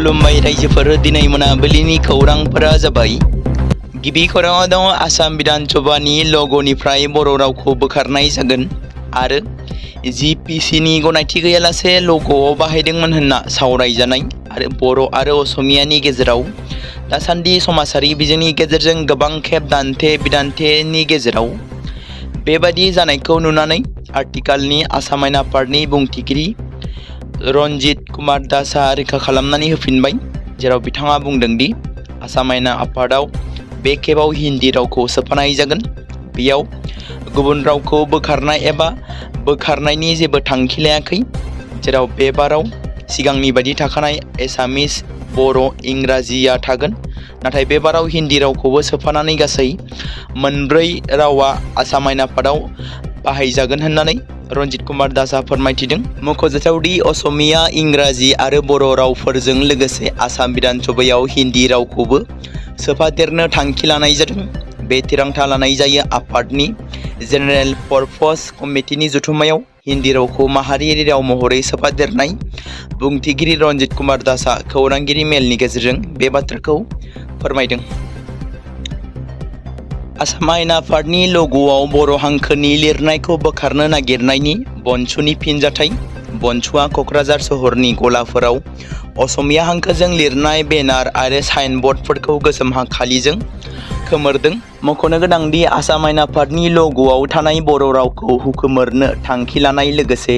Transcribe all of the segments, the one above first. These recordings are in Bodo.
खुलुमबाय रायजोफोर दिनै मोनाबिलिनि खौरांफोरा जाबाय। गिबि खौराङाव दङ आसाम बिधान सभानि लग'निफ्राय बर' रावखौ बोखारनाय जागोन आरो जिपिसिनि गनायथि गैयालासे लग'आव बाहायदोंमोन होनना सावरायजानाय आरो बर' आरो असमियानि गेजेराव दासान्दि समाजारि बिजोंनि गेजेरजों गोबां खेब बिदान्थेनि गेजेराव बेबादि जानायखौ नुनानै आथिखालनि आसाम आयेन आफादनि बुंथिगिरि रन्जित कुमार दासआ रैखा खालामनानै होफिनबाय, जेराव बिथाङा बुंदों दि आसाम आयेन आफादाव बे खेबाव हिन्दी रावखौ सोफानाय जागोन। बेयाव गुबुन रावखौ बोखारनाय एबा बोखारनायनि जेबो थांखि लायाखै, जेराव बे बाराव सिगांनि बायदि थाखानाय एसामिस, बर', इंराजिया थागोन, नाथाय बे बाराव हिन्दी रावखौबो सोफानानै गासै मोनब्रै रावा आसाम आयेन आफादाव बाहायजागोन होननानै रन्जित कुमार दासआ फोरमायथिदों। मख'जाथाव दि असमिया, इंराजि आरो बर' रावफोरजों लोगोसे आसाम बिधान सभायाव हिन्दी रावखौबो सोफादेरनो थांखि लानाय जादों। बे थिरांथा लानाय जायो आफादनि जेनेरेल पर्पस कमिटिनि जथुम्मायाव हिन्दी रावखौ माहारियारि राव महरै सोफादेरनाय। बुंथिगिरि रन्जित कुमार दासआ खौरांगिरि मेलनि गेजेरजों बे बाथ्राखौ फोरमायदों। आसाम आयेन आफादनि लग'आव बर' हांखोनि लिरनायखौ बोखारनो नागिरनायनि बनसुनि फिनजाथाय। बनसुआ क'क्राझार सहरनि गलाफोराव असमिया हांखोजों लिरनाय बेनार आरो साइनबर्डफोरखौ गोसोम खालिजों खोमोरदों। मख'नो गोनांदि आसाम आयेन आफादनि लग'आव थानाय बर' रावखौ हुखोमोरनो थांखि लानाय लोगोसे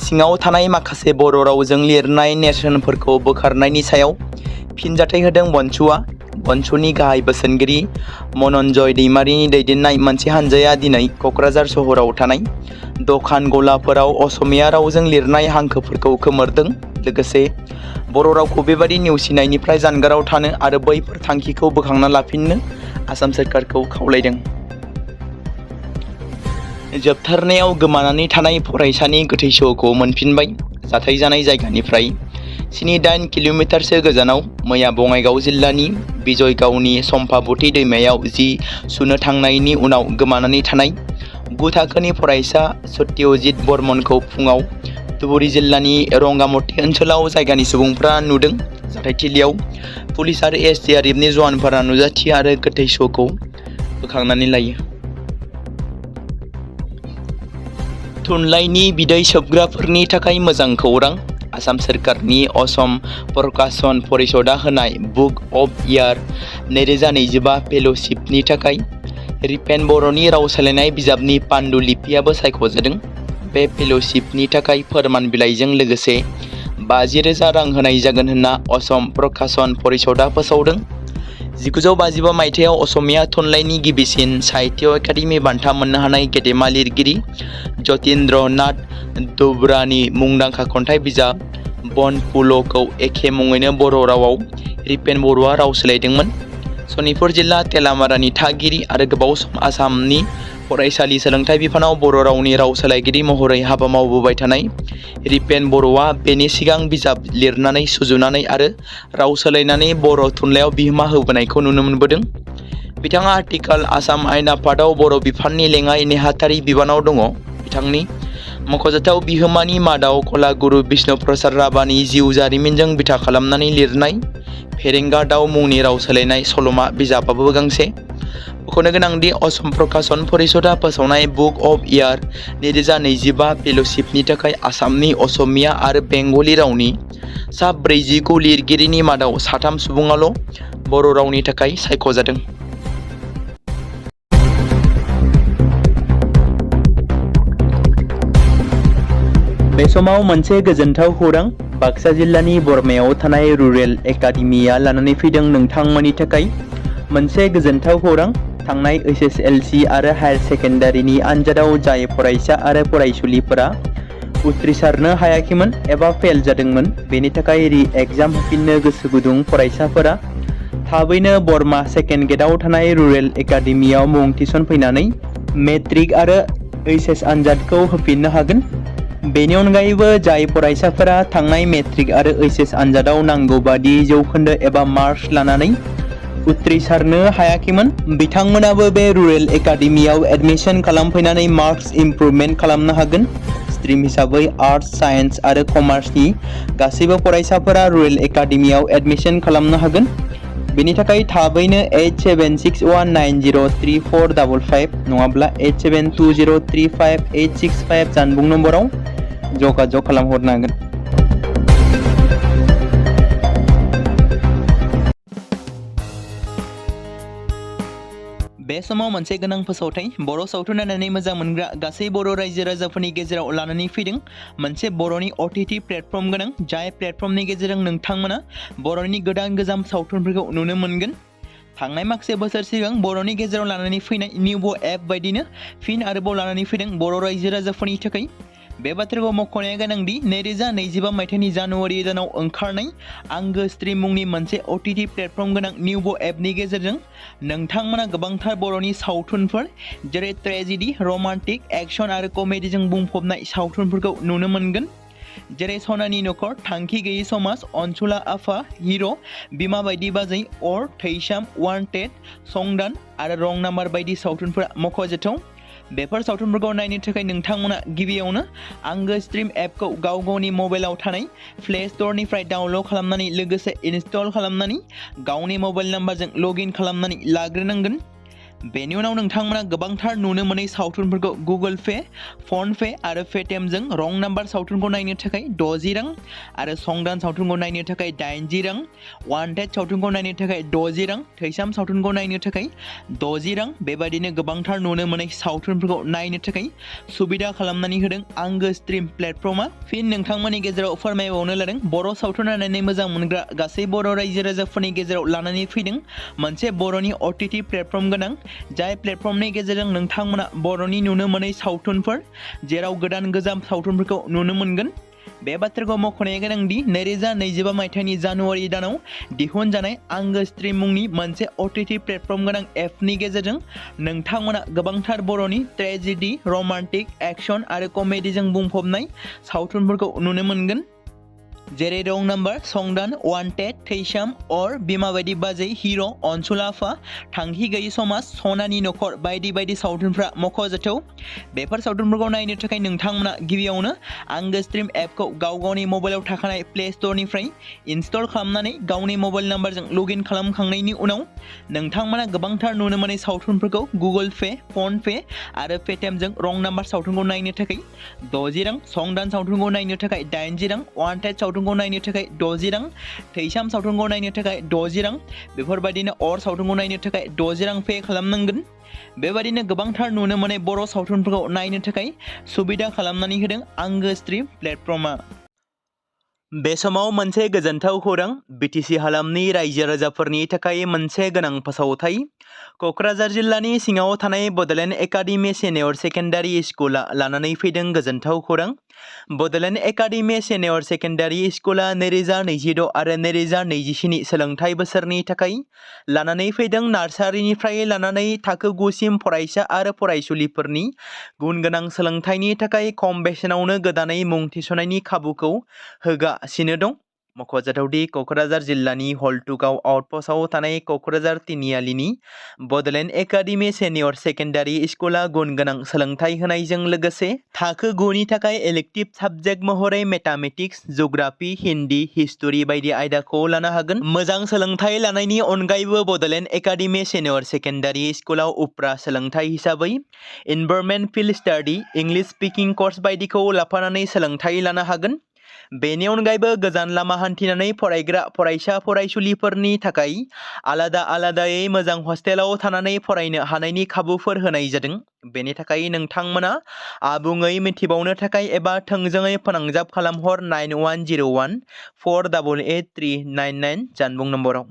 सिङाव थानाय माखासे बर' रावजों लिरनाय नेरसोनफोरखौ बोखारनायनि सायाव फिनजाथाय होदों बनसुआ। बनसुनि गाहाय बोसोनगिरि मनन्जय दैमारिनि दैदेननाय मोनसे हानजाया दिनै क'क्राझार सहराव थानाय दखान गलाफोराव असमिया रावजों लिरनाय हांखोफोरखौ खोमोरदों, लोगोसे बर' रावखौ बेबादि नेवसिनायनिफ्राय जानगाराव थानो आरो बैफोर थांखिखौ बोखांना लाफिननो आसाम सोरखारखौ खावलायदों। जोबथारनायाव गोमानानै थानाय फरायसानि गोथै सह'खौ मोनफिनबाय। जाथाय जानाय जायगानिफ्राय 7-8 किल'मिटारसो गोजानाव मैया बङाइगाव जिल्लानि बिजयगावनि सम्पाबती दैमायाव जि सुनो थांनायनि उनाव गोमानानै थानाय 9 थाखोनि फरायसा सत्यजित बर्मनखौ फुङाव धुबुरी जिल्लानि रंगामती ओनसोलाव जायगानि सुबुंफ्रा नुदों। जाथायथिलियाव पुलिस आरो एसडीआरएफनि जवानफोरा नुजाथियो आरो गोथै सह'खौ बोखांनानै लायो। थुनलाइनि बिदै सोबग्राफोरनि थाखाय मोजां खौरां। आसाम सोरखारनि असम प्रकाशन परिषदआ होनाय बुक अफ इयार 2025 फेल'शिपनि थाखाय रिपेन बर'नि राव सोलायनाय बिजाबनि पान्डुलिपिआबो सायख'जादों। बे फेल'शिपनि थाखाय फोरमान बिलाइजों लोगोसे 50,000 रां होनाय जागोन होनना असम प्रकाशन परिषदआ फोसावदों। 1955 मायथाइयाव असमिया थुनलाइनि गिबिसिन साहित्य एकाडेमि बान्था मोननो हानाय गेदेमा लिरगिरि जतीन्द्र नाथ दुबरानि मुंदांखा खन्थाइ बिजाब बनफुल'खौ एखे मुङैनो बर' रावाव रिपेन बर'आ राव सोलायदोंमोन। सनितपुर जिल्ला तेलामारानि थागिरि आरो गोबाव सम आसामनि फरायसालि सोलोंथाइ बिफानाव बर' रावनि राव सोलायगिरि महरै हाबा मावबोबाय थानाय रिपेन बर'आ बेनि सिगां बिजाब लिरनानै सुजुनानै आरो राव सोलायनानै बर' थुनलाइयाव बिहोमा होबोनायखौ नुनो मोनबोदों। बिथाङा आथिखाल आसाम आयेन आफादाव बर' बिफाननि लेङाइ नेहाथारि बिबानाव दङ। बिथांनि मख'जाथाव बिहोमानि मादाव कलागुरु बिष्णु प्रसाद राभानि जिउ जारिमिनजों बिथा खालामनानै लिरनाय फेरेंगा दाउ मुंनि राव सोलायनाय सल'मा बिजाबाबो गांसे। मख'नो गोनांदि असम प्रकाशन परिषदआ फोसावनाय बुक अफ इयार 2025 फेल'शिपनि थाखाय आसामनि असमिया आरो बेंगलि रावनि सा 49 लिरगिरिनि मादाव 3 सुबुङाल' बर' रावनि थाखाय सायख'जादों। बे समाव मोनसे गोजोनथाव खौरां। बाक्सा जिल्लानि बरमायाव थानाय रुरेल एकाडेमिया लानानै फैदों नोंथांमोननि थाखाय मोनसे गोजोनथाव खौरां। थांनाय एसएसएलसी आरो हायार सेकेन्डारिनि आनजादाव जाय फरायसा आरो फरायसुलिफोरा उथ्रिसारनो हायाखैमोन एबा फेल जादोंमोन, बेनि थाखाय रि-एग्जाम होफिननो गोसो गुदुं फरायसाफोरा थाबैनो बरमा सेकेन्ड गेटआव थानाय रुरेल एकाडेमियाव मुं थिसनफैनानै मेट्रिक आरो एचएस आनजादखौ होफिननो हागोन। बेनि अनगायैबो जाय फरायसाफोरा थांनाय मेट्रिक आरो एचएस आनजादाव नांगौ बादि जौखोन्दो एबा मार्क्स लानानै उथ्रिसारनो हायाखैमोन, बिथांमोनाबो बे रुरेल एकाडेमियाव एडमिशन खालामफैनानै मार्क्स इमप्रुभमेन्ट खालामनो हागोन। स्ट्रीम हिसाबै आर्ट्स, साइन्स आरो कमार्सनि गासैबो फरायसाफोरा रयेल एकाडेमियाव एडमिशन खालामनो हागोन। बेनि थाखाय थाबैनो 8761903455 नङाब्ला 87203585 जानबुं नम्बराव जगाजग खालामहरनो हागोन। बे समाव मोनसे गोनां फोसावथाय बर' सावथुन नायनानै मोजां मोनग्रा गासै बर' रायजो राजाफोरनि गेजेराव लानानै फैदों मोनसे बर'नि OTT प्लेटफर्म गोनां, जाय प्लेटफर्मनि गेजेरजों नोंथांमोना बर'नि गोदान गोजाम सावथुनफोरखौ नुनो मोनगोन। थांनाय माखासे बोसोर सिगां बर'नि गेजेराव लानानै फैनाय निउबो एप बायदिनो फिन आरोबाव लानानै फैदों बर' रायजो राजाफोरनि थाखाय। बे बाथ्राखौ मख'नाया गोनांदि 2025 मायथाइनि जानुवारि दानाव ओंखारनाय आंगो स्ट्रीम मुंनि मोनसे OTT प्लेटफर्म गोनां निउबो एपनि गेजेरजों नोंथांमोना गोबांथार बर'नि सावथुनफोर जेरै ट्रेजेडी, रमान्टिक, एक्शन आरो कमेडीजों बुंफबनाय सावथुनफोरखौ नुनो मोनगोन। जेरै सनानि नखर, थांखि गैयै समाज, अनसुला आफा, हिर', बिमा बायदि बाजै, अर, थैसाम, वान्टेड, संदान आरो रं नाम्बार बायदि सावथुनफोरा मख'जाथाव। बेफोर सावथुनफोरखौ नायनो थाखाय नोंथांमोना गिबियावनो आंगो स्ट्रीम एपखौ गावनि मबाइलाव थानाय प्ले स्ट'रनिफ्राय डाउनल'ड खालामनानै लोगोसे इनस्टल खालामनानै गावनि मबाइल नाम्बारजों लगइन खालामनानै लाग्रोनांगोन। बेनि उनाव नोंथांमोना गोबांथार नुनो मोनै सावथुनफोरखौ गुगोल पे, फन पे आरो पेटिएमजों रं नाम्बार सावथुनखौ नायनो थाखाय 60 रां आरो संदान सावथुनखौ नायनो थाखाय 80 रां, वान्टेड सावथुनखौ नायनो थाखाय 60 रां, थैसाम सावथुनखौ नायनो थाखाय 60 रां बेबायदिनो गोबांथार नुनो मोनै सावथुनफोरखौ नायनो थाखाय सुबिदा खालामनानै होदों आंगो स्ट्रीम प्लेटफर्मा। फिन नोंथांमोननि गेजेराव फोरमायबावनो लादों बर' सावथुन नायनानै मोजां मोनग्रा गासै बर' रायजो राजाफोरनि गेजेराव लानानै फैदों मोनसे बर'नि OTT प्लेटफर्म गोनां, जाय प्लेटफर्मनि गेजेरजों नोंथांमोना बर'नि नुनो मोनै सावथुनफोर जेराव गोदान गोजाम सावथुनफोरखौ नुनो मोनगोन। बे बाथ्राखौ मख'नाया गोनांदि 2025 मायथाइनि जानुवारि दानाव दिहुनजानाय आंगो स्ट्रीम मुंनि मोनसे OTT प्लेटफर्म गोनां एपनि गेजेरजों नोंथांमोना गोबांथार बर'नि ट्रेजेडी, रमान्टिक, एक्शन आरो कमेडीजों बुंफबनाय सावथुनफोरखौ नुनो मोनगोन। जेरै रं नाम्बार, संदान, वान्टेड, थैसाम, अर, बिमा बायदि बाजै, हिर', अनसुला आफा, थांखि गैयै समाज, सनानि नखर बायदि बायदि सावथुनफ्रा मख'जाथाव। बेफोर सावथुनफोरखौ नायनो थाखाय नोंथांमोना गिबियावनो आंगो स्ट्रीम एपखौ गावनि मबाइलाव थाखानाय प्ले स्ट'रनिफ्राय इनस्टल खालामनानै गावनि मबाइल नाम्बारजों लगइन खालामखांनायनि उनाव नोंथांमोना गोबांथार नुनो मोनै सावथुनफोरखौ गुगोल पे, फन पे आरो पेटिएमजों रं नाम्बार सावथुनखौ नायनो थाखाय 60 रां, संदान सावथुनखौ नायनो थाखाय 80 रां, वान्टेड सावथुनखौ नायनो थाखाय 60 रां, थैसाम सावथुनखौ नायनो थाखाय 60 रां बेफोरबायदिनो अर सावथुनखौ नायनो थाखाय 60 रां पे खालामनांगोन। बेबायदिनो गोबांथार नुनो मोनै बर' सावथुनफोरखौ नायनो थाखाय सुबिदा खालामनानै होदों आंगो स्ट्रीम प्लेटफर्मा। बे समाव मोनसे गोजोनथाव खौरां BTC हालामनि रायजो राजाफोरनि थाखाय मोनसे गोनां फोसावथाय। क'क्राझार जिल्लानि सिङाव थानाय बड'लेण्ड एकाडेमि सिनियर सेकेन्डारि स्कुला लानानै फैदों गोजोनथाव खौरां। बड'लेण्ड एकाडेमि सिनियर सेकेन्डारि स्कुला 2026 आरो 2027 सोलोंथाइ बोसोरनि थाखाय लानानै फैदों नार्सारिनिफ्राय लानानै थाखो 9 सिम फरायसा आरो फरायसुलिफोरनि गुन गोनां सोलोंथाइनि थाखाय खम बेसेनावनो गोदानै मुं थिसननायनि खाबुखौ होगासिनो दं। मख'जाथावदि क'क्राझार जिल्लानि हल्टुगाव आउटपस्टआव थानाय क'क्राझार तिनिआलिनि बड'लेण्ड एकाडेमि सिनियर सेकेन्डारि स्कुला गुन गोनां सोलोंथाइ होनायजों लोगोसे थाखो 9 नि थाखाय इलेक्टिभ साबजेक्ट महरै मेथामेटिक्स, जिअ'ग्राफि, हिन्दी, हिस्टरि बायदि आयदाखौ लानो हागोन। मोजां सोलोंथाइ लानायनि अनगायैबो बड'लेण्ड एकाडेमि सिनियर सेकेन्डारि स्कुलाव उफ्रा सोलोंथाइ हिसाबै environment field study, English speaking course बायदिखौ लाफानानै सोलोंथाइ लानो हागोन। बेनि अनगायैबो गोजान लामा हान्थिनानै फरायग्रा फरायसा फरायसुलिफोरनि थाखाय आलादायै मोजां हस्टेलाव थानानै फरायनो हानायनि खाबुफोर होनाय जादों। बेनि थाखाय नोंथांमोना आबुङै मिथिबावनो थाखाय एबा थोंजोङै फोनांजाब खालामहर 9101 488 399 जानबुं नम्बराव।